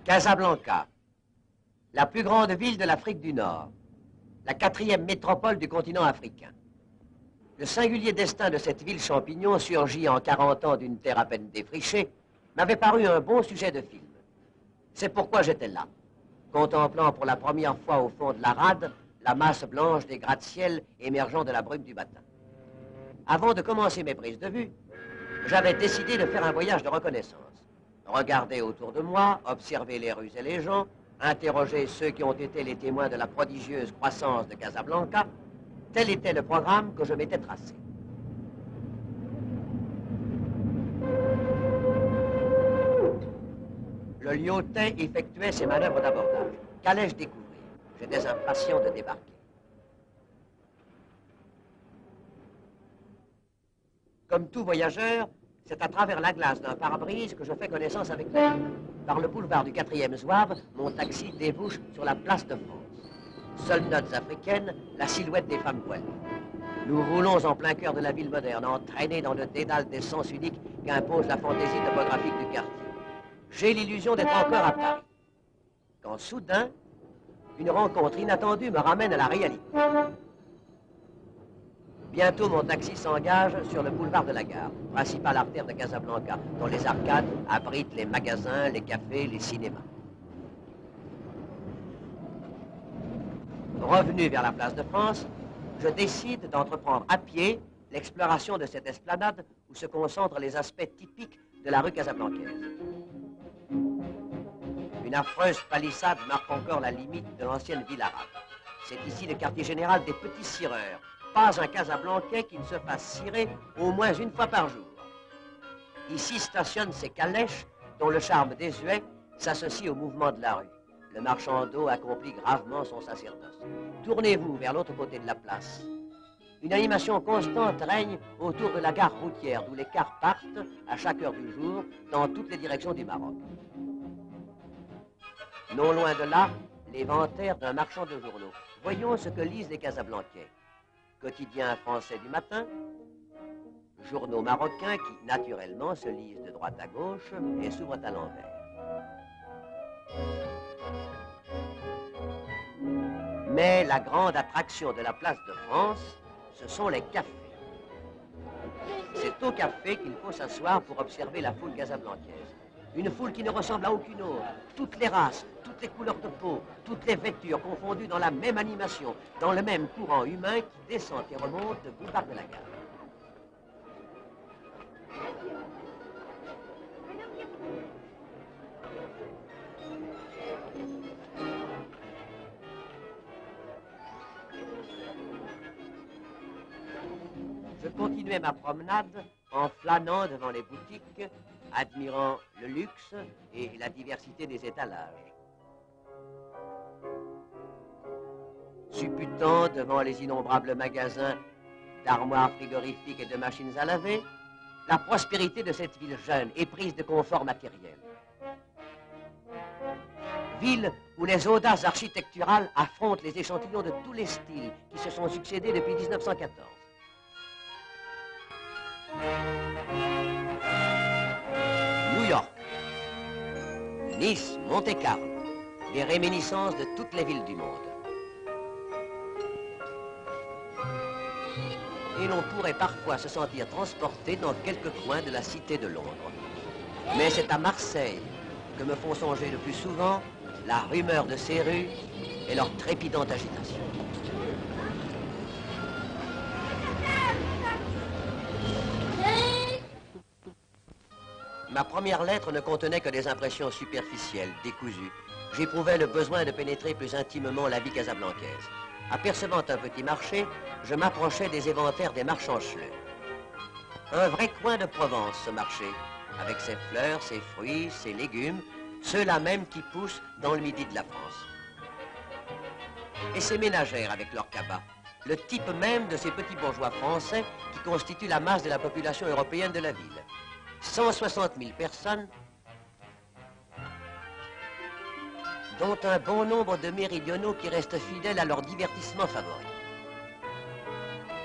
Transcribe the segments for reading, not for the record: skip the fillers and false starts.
Casablanca, la plus grande ville de l'Afrique du Nord, la 4e métropole du continent africain. Le singulier destin de cette ville champignon, surgie en 40 ans d'une terre à peine défrichée, m'avait paru un bon sujet de film. C'est pourquoi j'étais là, contemplant pour la première fois au fond de la rade la masse blanche des gratte-ciel émergeant de la brume du matin. Avant de commencer mes prises de vue, j'avais décidé de faire un voyage de reconnaissance. Regarder autour de moi, observer les rues et les gens, interroger ceux qui ont été les témoins de la prodigieuse croissance de Casablanca, tel était le programme que je m'étais tracé. Le lyotais effectuait ses manœuvres d'abordage. Qu'allais-je découvrir? J'étais impatient de débarquer. Comme tout voyageur, c'est à travers la glace d'un pare-brise que je fais connaissance avec la ville. Par le boulevard du 4e Zouave, mon taxi débouche sur la place de France. Seules notes africaines, la silhouette des femmes poilues. Nous roulons en plein cœur de la ville moderne, entraînés dans le dédale des sens uniques qu'impose la fantaisie topographique du quartier. J'ai l'illusion d'être encore à Paris. Quand soudain, une rencontre inattendue me ramène à la réalité. Bientôt, mon taxi s'engage sur le boulevard de la Gare, principale artère de Casablanca, dont les arcades abritent les magasins, les cafés, les cinémas. Revenu vers la place de France, je décide d'entreprendre à pied l'exploration de cette esplanade où se concentrent les aspects typiques de la rue casablancaise. Une affreuse palissade marque encore la limite de l'ancienne ville arabe. C'est ici le quartier général des petits cireurs. Pas un Casablancais qui ne se fasse cirer au moins une fois par jour. Ici stationnent ces calèches dont le charme désuet s'associe au mouvement de la rue. Le marchand d'eau accomplit gravement son sacerdoce. Tournez-vous vers l'autre côté de la place. Une animation constante règne autour de la gare routière d'où les cars partent à chaque heure du jour dans toutes les directions du Maroc. Non loin de là, l'inventaire d'un marchand de journaux. Voyons ce que lisent les Casablancais. Quotidien français du matin, journaux marocains qui, naturellement, se lisent de droite à gauche et s'ouvrent à l'envers. Mais la grande attraction de la place de France, ce sont les cafés. C'est au café qu'il faut s'asseoir pour observer la foule casablancaise. Une foule qui ne ressemble à aucune autre. Toutes les races, toutes les couleurs de peau, toutes les vêtures confondues dans la même animation, dans le même courant humain qui descend et remonte le boulevard de la Gare. Je continuais ma promenade en flânant devant les boutiques, admirant le luxe et la diversité des étalages. Supputant devant les innombrables magasins d'armoires frigorifiques et de machines à laver, la prospérité de cette ville jeune, éprise de confort matériel. Ville où les audaces architecturales affrontent les échantillons de tous les styles qui se sont succédés depuis 1914. New York, Nice, Monte-Carlo, les réminiscences de toutes les villes du monde. Et l'on pourrait parfois se sentir transporté dans quelques coins de la cité de Londres. Mais c'est à Marseille que me font songer le plus souvent la rumeur de ces rues et leur trépidante agitation. Ma première lettre ne contenait que des impressions superficielles, décousues. J'éprouvais le besoin de pénétrer plus intimement la vie casablancaise. Apercevant un petit marché, je m'approchais des éventaires des marchands cheleux. Un vrai coin de Provence, ce marché, avec ses fleurs, ses fruits, ses légumes, ceux-là même qui poussent dans le midi de la France. Et ces ménagères avec leurs cabas, le type même de ces petits bourgeois français qui constituent la masse de la population européenne de la ville. 160 000 personnes, dont un bon nombre de méridionaux qui restent fidèles à leur divertissement favori.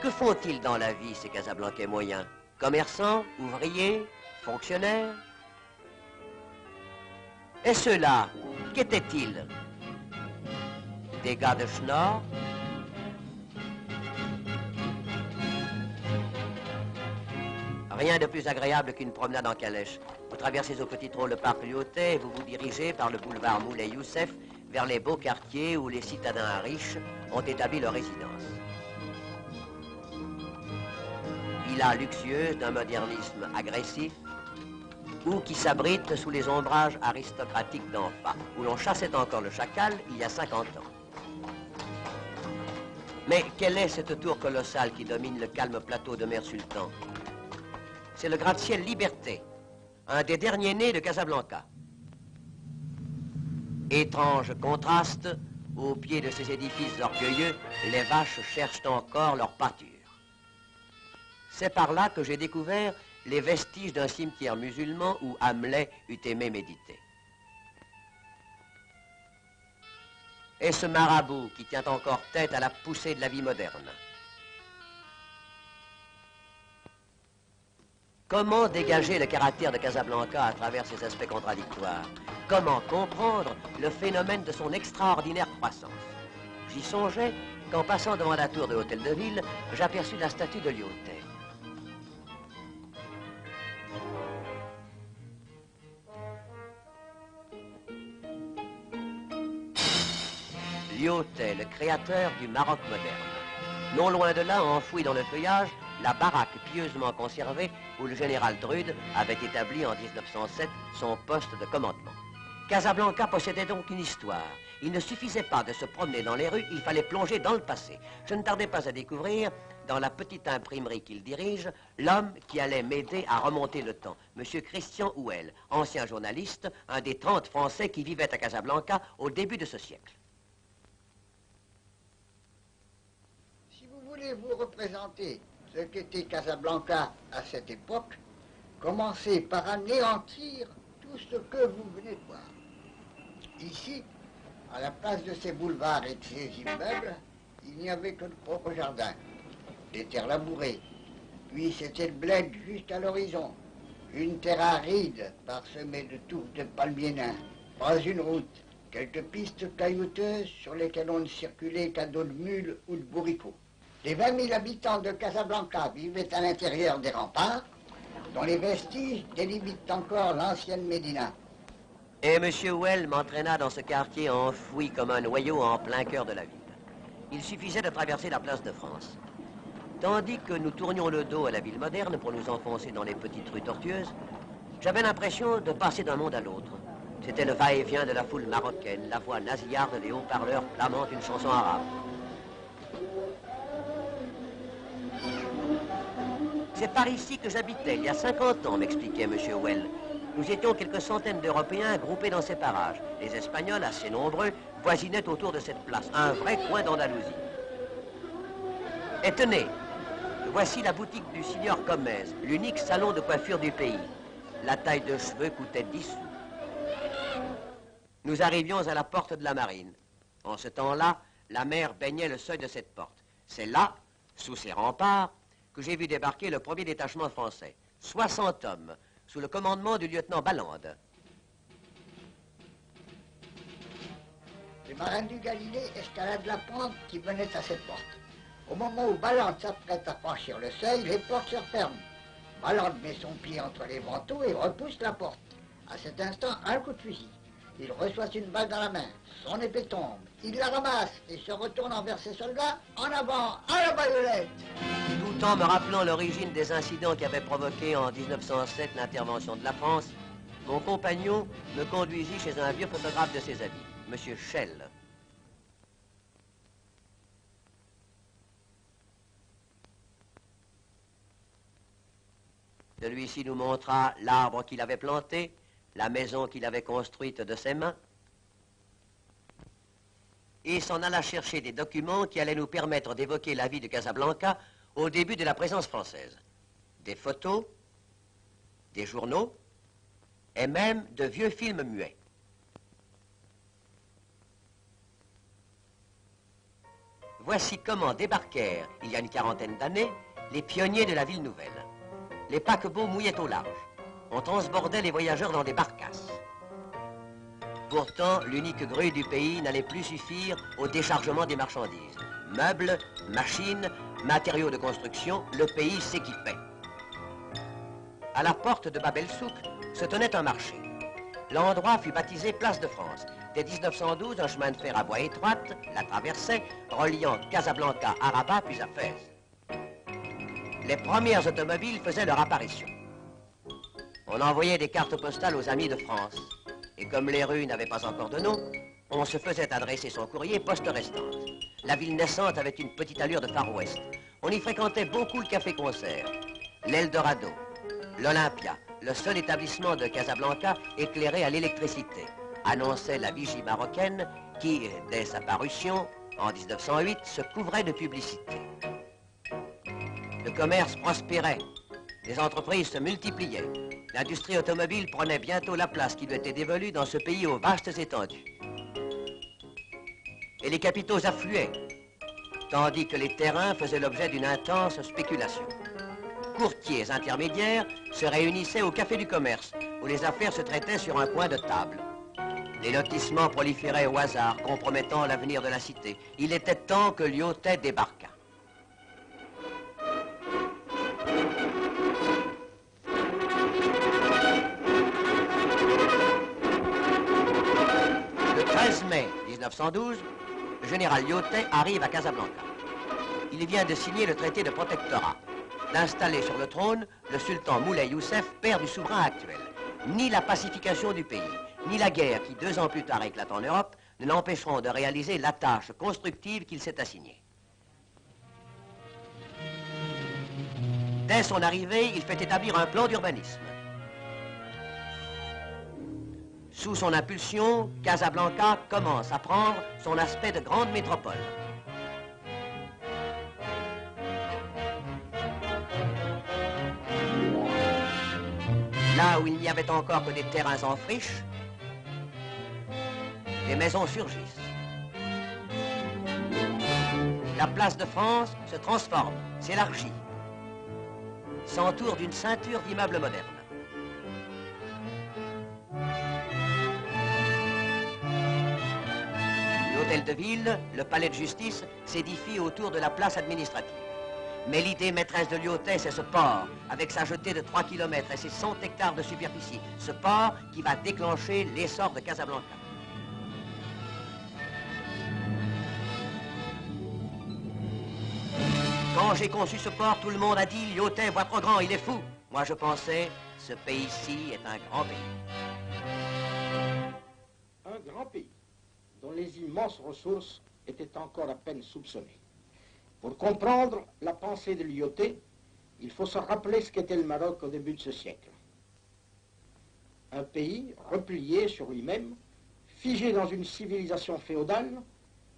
Que font-ils dans la vie, ces Casablancais moyens? Commerçants, ouvriers, fonctionnaires? Et ceux-là, qu'étaient-ils? Des gars de Schnorr? Rien de plus agréable qu'une promenade en calèche. Vous traversez au petit trot le parc Lyautey et vous vous dirigez par le boulevard Moulay-Youssef vers les beaux quartiers où les citadins riches ont établi leur résidence. Villas luxueuses d'un modernisme agressif ou qui s'abritent sous les ombrages aristocratiques d'Anfa, où l'on chassait encore le chacal il y a 50 ans. Mais quelle est cette tour colossale qui domine le calme plateau de Mer Sultan? C'est le gratte-ciel Liberté, un des derniers nés de Casablanca. Étrange contraste, au pied de ces édifices orgueilleux, les vaches cherchent encore leur pâture. C'est par là que j'ai découvert les vestiges d'un cimetière musulman où Hamlet eût aimé méditer. Et ce marabout qui tient encore tête à la poussée de la vie moderne. Comment dégager le caractère de Casablanca à travers ses aspects contradictoires? Comment comprendre le phénomène de son extraordinaire croissance? J'y songeais qu'en passant devant la tour de l'hôtel de ville, j'aperçus la statue de Lyautey. Lyautey, le créateur du Maroc moderne. Non loin de là, enfoui dans le feuillage, la baraque pieusement conservée où le général Drude avait établi en 1907 son poste de commandement. Casablanca possédait donc une histoire. Il ne suffisait pas de se promener dans les rues, il fallait plonger dans le passé. Je ne tardais pas à découvrir, dans la petite imprimerie qu'il dirige, l'homme qui allait m'aider à remonter le temps, M. Christian Houel, ancien journaliste, un des 30 Français qui vivaient à Casablanca au début de ce siècle. Si vous voulez vous représenter ce qu'était Casablanca à cette époque, commencez par anéantir tout ce que vous venez de voir. Ici, à la place de ces boulevards et de ces immeubles, il n'y avait que de propres jardins, des terres labourées, puis c'était le bled jusqu'à l'horizon, une terre aride parsemée de touffes de palmiers nains, pas une route, quelques pistes caillouteuses sur lesquelles on ne circulait qu'à dos de mules ou de bourricots. Les 20 000 habitants de Casablanca vivaient à l'intérieur des remparts, dont les vestiges délimitent encore l'ancienne Médina. Et M. Houel m'entraîna dans ce quartier enfoui comme un noyau en plein cœur de la ville. Il suffisait de traverser la place de France. Tandis que nous tournions le dos à la ville moderne pour nous enfoncer dans les petites rues tortueuses, j'avais l'impression de passer d'un monde à l'autre. C'était le va-et-vient de la foule marocaine, la voix nasillarde des haut-parleurs clamant une chanson arabe. C'est par ici que j'habitais il y a 50 ans, m'expliquait M. Houel. Nous étions quelques centaines d'Européens groupés dans ces parages. Les Espagnols, assez nombreux, voisinaient autour de cette place, un vrai coin d'Andalousie. Et tenez, voici la boutique du signor Gomez, l'unique salon de coiffure du pays. La taille de cheveux coûtait 10 sous. Nous arrivions à la porte de la marine. En ce temps-là, la mer baignait le seuil de cette porte. C'est là, sous ces remparts, que j'ai vu débarquer le premier détachement français. 60 hommes, sous le commandement du lieutenant Ballande. Les marins du Galilée escaladent la pente qui menait à cette porte. Au moment où Ballande s'apprête à franchir le seuil, les portes se referment. Ballande met son pied entre les vantaux et repousse la porte. À cet instant, un coup de fusil. Il reçoit une balle dans la main. Son épée tombe. Il la ramasse et se retourne envers ses soldats. En avant, à la baïonnette! Tout en me rappelant l'origine des incidents qui avaient provoqué en 1907 l'intervention de la France, mon compagnon me conduisit chez un vieux photographe de ses amis, M. Schell. Celui-ci nous montra l'arbre qu'il avait planté, la maison qu'il avait construite de ses mains, et s'en alla chercher des documents qui allaient nous permettre d'évoquer la vie de Casablanca au début de la présence française. Des photos, des journaux, et même de vieux films muets. Voici comment débarquèrent, il y a une quarantaine d'années, les pionniers de la ville nouvelle. Les paquebots mouillaient au large. On transbordait les voyageurs dans des barcasses. Pourtant, l'unique grue du pays n'allait plus suffire au déchargement des marchandises. Meubles, machines, matériaux de construction, le pays s'équipait. À la porte de Bab el-Souk se tenait un marché. L'endroit fut baptisé Place de France. Dès 1912, un chemin de fer à voie étroite la traversait, reliant Casablanca à Rabat puis à Fès. Les premières automobiles faisaient leur apparition. On envoyait des cartes postales aux amis de France. Et comme les rues n'avaient pas encore de nom, on se faisait adresser son courrier poste restante. La ville naissante avait une petite allure de Far West. On y fréquentait beaucoup le café-concert, l'Eldorado, l'Olympia, le seul établissement de Casablanca éclairé à l'électricité, annonçait la vigie marocaine qui, dès sa parution, en 1908, se couvrait de publicité. Le commerce prospérait, les entreprises se multipliaient. L'industrie automobile prenait bientôt la place qui lui était dévolue dans ce pays aux vastes étendues. Et les capitaux affluaient, tandis que les terrains faisaient l'objet d'une intense spéculation. Courtiers intermédiaires se réunissaient au café du commerce, où les affaires se traitaient sur un coin de table. Les lotissements proliféraient au hasard, compromettant l'avenir de la cité. Il était temps que Lyautey débarquât. Le 13 mai 1912, le général Lyautey arrive à Casablanca. Il vient de signer le traité de protectorat, d'installer sur le trône le sultan Moulay Youssef, père du souverain actuel. Ni la pacification du pays, ni la guerre qui 2 ans plus tard éclate en Europe ne l'empêcheront de réaliser la tâche constructive qu'il s'est assignée. Dès son arrivée, il fait établir un plan d'urbanisme. Sous son impulsion, Casablanca commence à prendre son aspect de grande métropole. Là où il n'y avait encore que des terrains en friche, des maisons surgissent. La place de France se transforme, s'élargit, s'entoure d'une ceinture d'immeubles modernes. L'hôtel de ville, le palais de justice, s'édifie autour de la place administrative. Mais l'idée maîtresse de Lyautey, c'est ce port, avec sa jetée de 3 km et ses 100 hectares de superficie. Ce port qui va déclencher l'essor de Casablanca. Quand j'ai conçu ce port, tout le monde a dit « Lyautey voit trop grand, il est fou ». Moi, je pensais « Ce pays-ci est un grand pays ». Un grand pays, dont les immenses ressources étaient encore à peine soupçonnées. Pour comprendre la pensée de Lyautey, il faut se rappeler ce qu'était le Maroc au début de ce siècle. Un pays replié sur lui-même, figé dans une civilisation féodale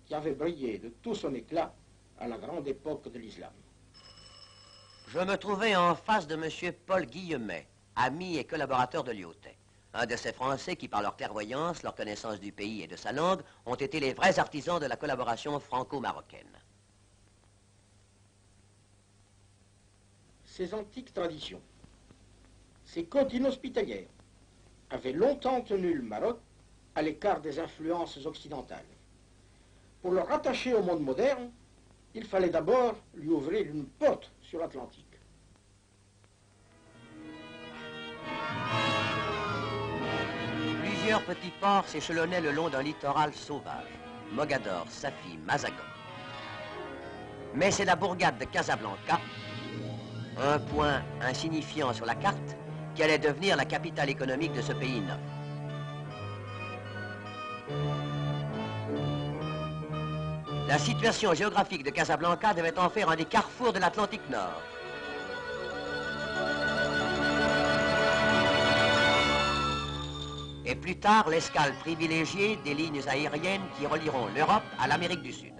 qui avait brillé de tout son éclat à la grande époque de l'islam. Je me trouvais en face de M. Paul Guillemet, ami et collaborateur de Lyautey. Un de ces Français qui, par leur clairvoyance, leur connaissance du pays et de sa langue, ont été les vrais artisans de la collaboration franco-marocaine. Ces antiques traditions, ces côtes inhospitalières, avaient longtemps tenu le Maroc à l'écart des influences occidentales. Pour le rattacher au monde moderne, il fallait d'abord lui ouvrir une porte sur l'Atlantique. Plusieurs petits ports s'échelonnaient le long d'un littoral sauvage. Mogador, Safi, Mazagan. Mais c'est la bourgade de Casablanca, un point insignifiant sur la carte, qui allait devenir la capitale économique de ce pays neuf. La situation géographique de Casablanca devait en faire un des carrefours de l'Atlantique Nord. Et plus tard, l'escale privilégiée des lignes aériennes qui relieront l'Europe à l'Amérique du Sud.